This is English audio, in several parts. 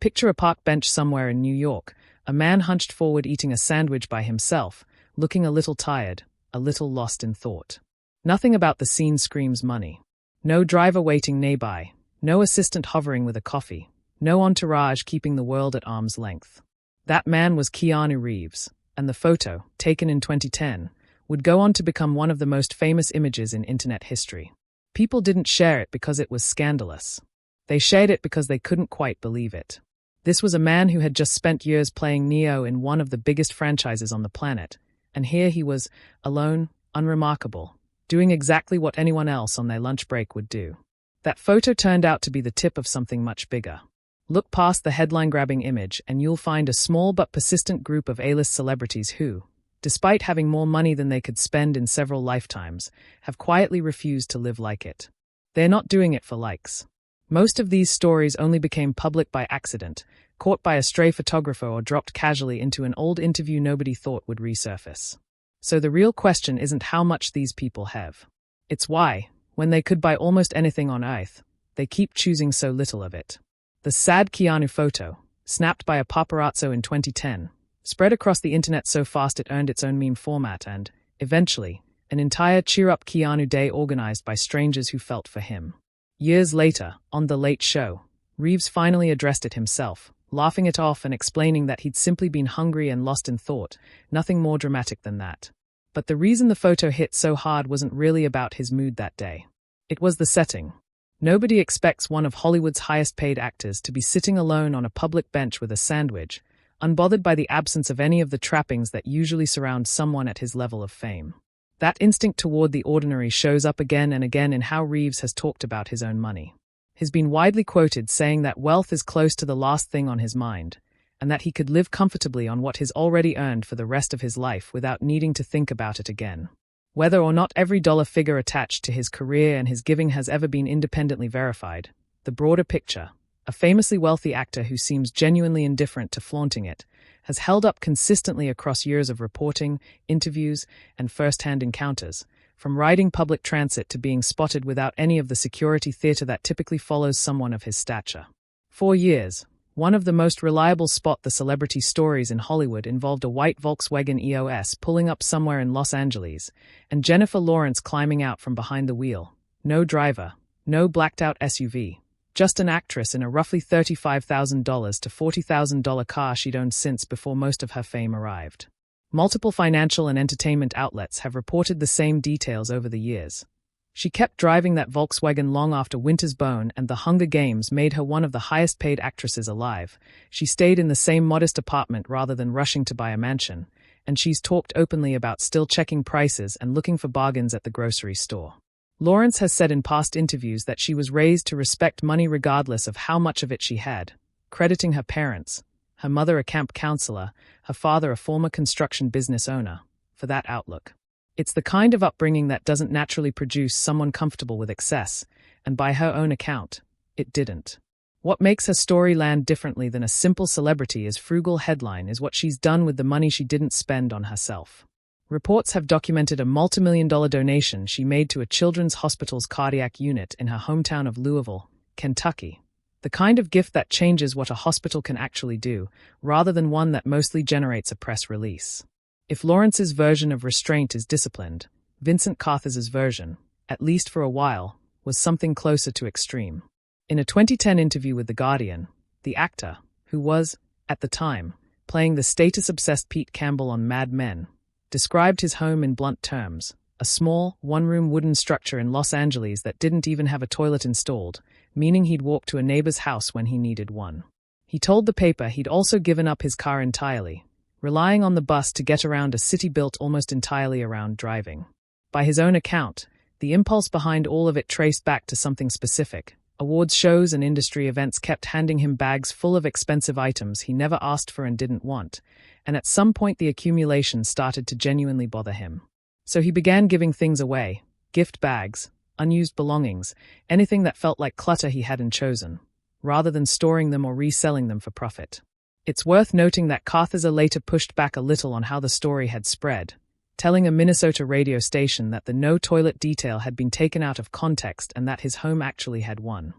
Picture a park bench somewhere in New York, a man hunched forward eating a sandwich by himself, looking a little tired, a little lost in thought. Nothing about the scene screams money. No driver waiting nearby, no assistant hovering with a coffee, no entourage keeping the world at arm's length. That man was Keanu Reeves, and the photo, taken in 2010, would go on to become one of the most famous images in internet history. People didn't share it because it was scandalous. They shared it because they couldn't quite believe it. This was a man who had just spent years playing Neo in one of the biggest franchises on the planet, and here he was, alone, unremarkable, doing exactly what anyone else on their lunch break would do. That photo turned out to be the tip of something much bigger. Look past the headline-grabbing image and you'll find a small but persistent group of A-list celebrities who, despite having more money than they could spend in several lifetimes, have quietly refused to live like it. They're not doing it for likes. Most of these stories only became public by accident, caught by a stray photographer or dropped casually into an old interview nobody thought would resurface. So the real question isn't how much these people have. It's why, when they could buy almost anything on Earth, they keep choosing so little of it. The sad Keanu photo, snapped by a paparazzo in 2010, spread across the internet so fast it earned its own meme format and, eventually, an entire cheer-up Keanu day organized by strangers who felt for him. Years later, on The Late Show, Reeves finally addressed it himself, laughing it off and explaining that he'd simply been hungry and lost in thought, nothing more dramatic than that. But the reason the photo hit so hard wasn't really about his mood that day. It was the setting. Nobody expects one of Hollywood's highest-paid actors to be sitting alone on a public bench with a sandwich, unbothered by the absence of any of the trappings that usually surround someone at his level of fame. That instinct toward the ordinary shows up again and again in how Reeves has talked about his own money. He's been widely quoted saying that wealth is close to the last thing on his mind, and that he could live comfortably on what he's already earned for the rest of his life without needing to think about it again. Whether or not every dollar figure attached to his career and his giving has ever been independently verified, the broader picture, a famously wealthy actor who seems genuinely indifferent to flaunting it, has held up consistently across years of reporting, interviews, and first-hand encounters, from riding public transit to being spotted without any of the security theater that typically follows someone of his stature. For years, one of the most reliable the celebrity stories in Hollywood involved a white Volkswagen EOS pulling up somewhere in Los Angeles, and Jennifer Lawrence climbing out from behind the wheel. No driver, no blacked-out SUV, just an actress in a roughly $35,000 to $40,000 car she'd owned since before most of her fame arrived. Multiple financial and entertainment outlets have reported the same details over the years. She kept driving that Volkswagen long after Winter's Bone and The Hunger Games made her one of the highest-paid actresses alive. She stayed in the same modest apartment rather than rushing to buy a mansion, and she's talked openly about still checking prices and looking for bargains at the grocery store. Lawrence has said in past interviews that she was raised to respect money regardless of how much of it she had, crediting her parents, her mother a camp counselor, her father a former construction business owner, for that outlook. It's the kind of upbringing that doesn't naturally produce someone comfortable with excess, and by her own account, it didn't. What makes her story land differently than a simple celebrity as frugal headline is what she's done with the money she didn't spend on herself. Reports have documented a multi-million-dollar donation she made to a children's hospital's cardiac unit in her hometown of Louisville, Kentucky. The kind of gift that changes what a hospital can actually do, rather than one that mostly generates a press release. If Lawrence's version of restraint is disciplined, Vincent Carthez's version, at least for a while, was something closer to extreme. In a 2010 interview with The Guardian, the actor, who was, at the time, playing the status-obsessed Pete Campbell on Mad Men, described his home in blunt terms, a small, one-room wooden structure in Los Angeles that didn't even have a toilet installed, meaning he'd walk to a neighbor's house when he needed one. He told the paper he'd also given up his car entirely, relying on the bus to get around a city built almost entirely around driving. By his own account, the impulse behind all of it traced back to something specific. Awards shows and industry events kept handing him bags full of expensive items he never asked for and didn't want, and at some point the accumulation started to genuinely bother him. So he began giving things away, gift bags, unused belongings, anything that felt like clutter he hadn't chosen, rather than storing them or reselling them for profit. It's worth noting that Carthaser later pushed back a little on how the story had spread, telling a Minnesota radio station that the no-toilet detail had been taken out of context and that his home actually had one.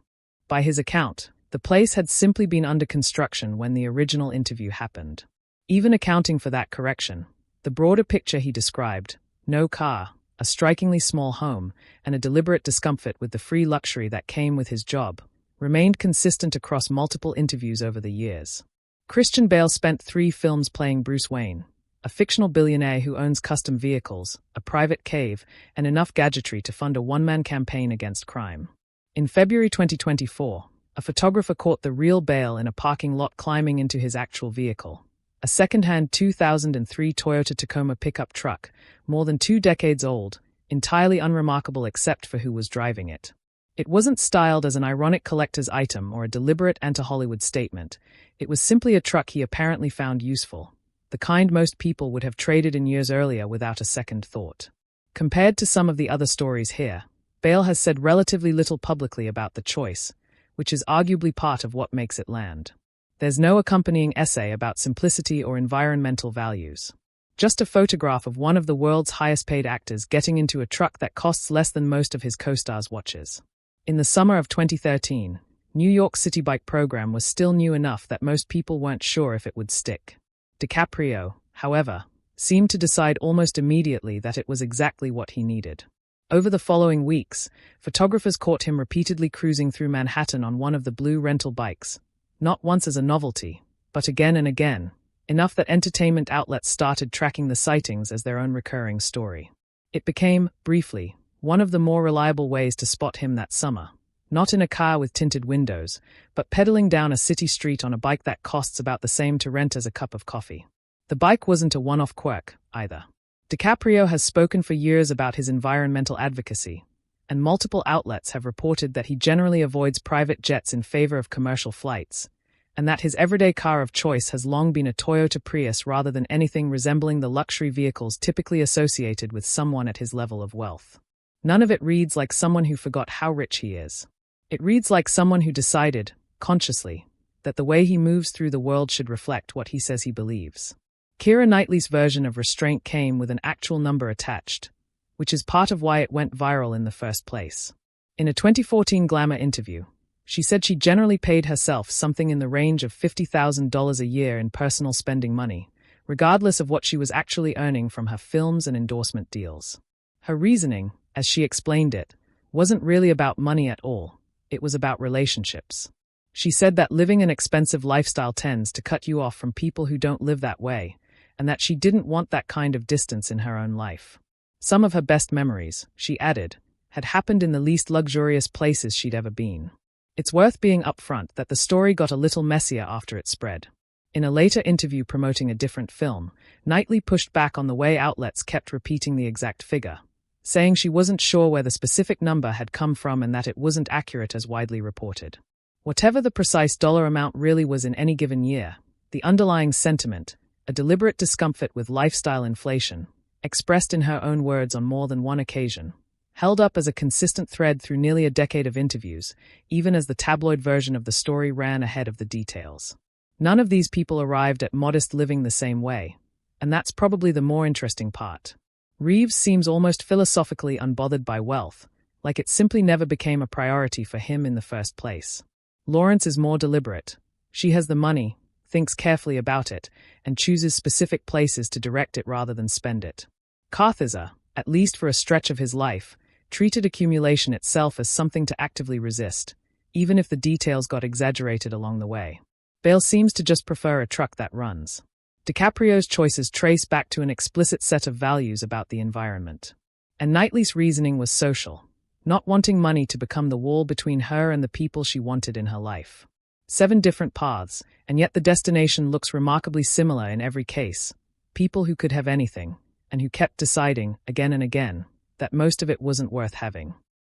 By his account, The place had simply been under construction when the original interview happened. Even accounting for that correction, the broader picture he described, no car, a strikingly small home, and a deliberate discomfort with the free luxury that came with his job, remained consistent across multiple interviews over the years. Christian Bale spent 3 films playing Bruce Wayne, a fictional billionaire who owns custom vehicles, a private cave, and enough gadgetry to fund a one-man campaign against crime. In February 2024, a photographer caught the real Bale in a parking lot climbing into his actual vehicle, a second-hand 2003 Toyota Tacoma pickup truck, more than 2 decades old, entirely unremarkable except for who was driving it. It wasn't styled as an ironic collector's item or a deliberate anti-Hollywood statement. It was simply a truck he apparently found useful, the kind most people would have traded in years earlier without a second thought. Compared to some of the other stories here, Bale has said relatively little publicly about the choice, which is arguably part of what makes it land. There's no accompanying essay about simplicity or environmental values. Just a photograph of one of the world's highest-paid actors getting into a truck that costs less than most of his co-stars' watches. In the summer of 2013, New York City bike program was still new enough that most people weren't sure if it would stick. DiCaprio, however, seemed to decide almost immediately that it was exactly what he needed. Over the following weeks, photographers caught him repeatedly cruising through Manhattan on one of the blue rental bikes, not once as a novelty, but again and again, enough that entertainment outlets started tracking the sightings as their own recurring story. It became, briefly, one of the more reliable ways to spot him that summer, not in a car with tinted windows, but pedaling down a city street on a bike that costs about the same to rent as a cup of coffee. The bike wasn't a one-off quirk, either. DiCaprio has spoken for years about his environmental advocacy, and multiple outlets have reported that he generally avoids private jets in favor of commercial flights, and that his everyday car of choice has long been a Toyota Prius rather than anything resembling the luxury vehicles typically associated with someone at his level of wealth. None of it reads like someone who forgot how rich he is. It reads like someone who decided, consciously, that the way he moves through the world should reflect what he says he believes. Keira Knightley's version of restraint came with an actual number attached, which is part of why it went viral in the first place. In a 2014 Glamour interview, she said she generally paid herself something in the range of $50,000 a year in personal spending money, regardless of what she was actually earning from her films and endorsement deals. Her reasoning, as she explained it, wasn't really about money at all. It was about relationships. She said that living an expensive lifestyle tends to cut you off from people who don't live that way, and that she didn't want that kind of distance in her own life. Some of her best memories, she added, had happened in the least luxurious places she'd ever been. It's worth being upfront that the story got a little messier after it spread. In a later interview promoting a different film, Knightley pushed back on the way outlets kept repeating the exact figure, saying she wasn't sure where the specific number had come from and that it wasn't accurate as widely reported. Whatever the precise dollar amount really was in any given year, the underlying sentiment, a deliberate discomfort with lifestyle inflation, expressed in her own words on more than one occasion, held up as a consistent thread through nearly a decade of interviews, even as the tabloid version of the story ran ahead of the details. None of these people arrived at modest living the same way, and that's probably the more interesting part. Reeves seems almost philosophically unbothered by wealth, like it simply never became a priority for him in the first place. Lawrence is more deliberate. She has the money, thinks carefully about it, and chooses specific places to direct it rather than spend it. Carthaser, at least for a stretch of his life, treated accumulation itself as something to actively resist, even if the details got exaggerated along the way. Bale seems to just prefer a truck that runs. DiCaprio's choices trace back to an explicit set of values about the environment. And Knightley's reasoning was social, not wanting money to become the wall between her and the people she wanted in her life. 7 different paths, and yet the destination looks remarkably similar in every case. People who could have anything, and who kept deciding, again and again, that most of it wasn't worth having.